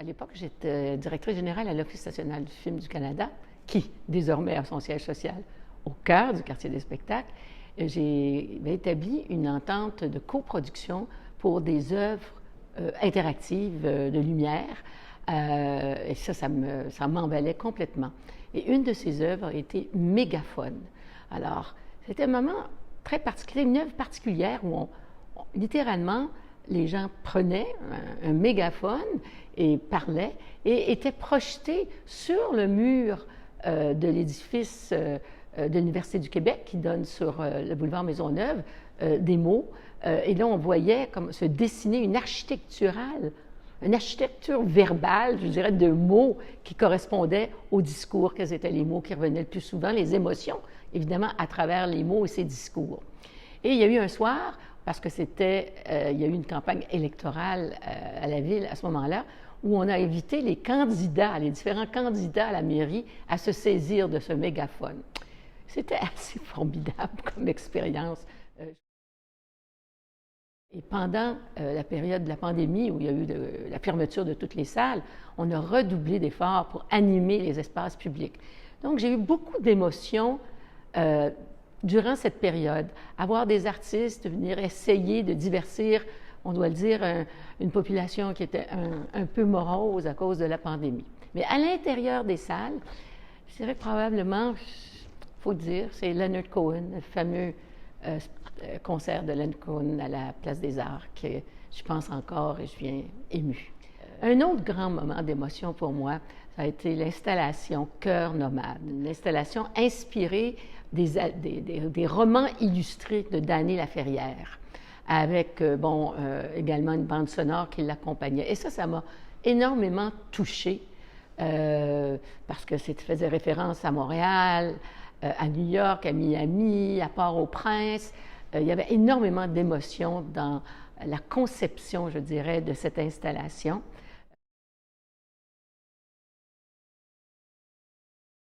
À l'époque, j'étais directrice générale à l'Office national du film du Canada, qui désormais a son siège social au cœur du quartier des spectacles. J'ai établi une entente de coproduction pour des œuvres interactives de lumière. Et ça m'emballait complètement. Et une de ces œuvres a été Mégaphone. Alors, c'était un moment très particulier, une œuvre particulière où littéralement, les gens prenaient un mégaphone et parlaient et étaient projetés sur le mur de l'édifice de l'Université du Québec qui donne sur le boulevard Maisonneuve des mots. Et là, on voyait comme se dessiner une architecture verbale, je dirais, de mots qui correspondaient au discours. Quels étaient les mots qui revenaient le plus souvent? Les émotions, évidemment, à travers les mots et ces discours. Et il y a eu un soir, parce que il y a eu une campagne électorale à la ville à ce moment-là, où on a invité les différents candidats à la mairie à se saisir de ce mégaphone. C'était assez formidable comme expérience. Et pendant la période de la pandémie, où il y a eu la fermeture de toutes les salles, on a redoublé d'efforts pour animer les espaces publics. Donc, j'ai eu beaucoup d'émotions durant cette période. Avoir des artistes venir essayer de divertir, on doit le dire, une population qui était un peu morose à cause de la pandémie. Mais à l'intérieur des salles, je dirais probablement, il faut dire, c'est Leonard Cohen, le fameux concert de Leonard Cohen à la Place des Arts, que je pense encore et je viens émue. Un autre grand moment d'émotion pour moi, ça a été l'installation Cœur nomade, une installation inspirée des romans illustrés de Dany Laferrière, avec également une bande sonore qui l'accompagnait. Et ça m'a énormément touchée, parce que ça faisait référence à Montréal, à New York, à Miami, à Port-au-Prince. Il y avait énormément d'émotions dans la conception, je dirais, de cette installation.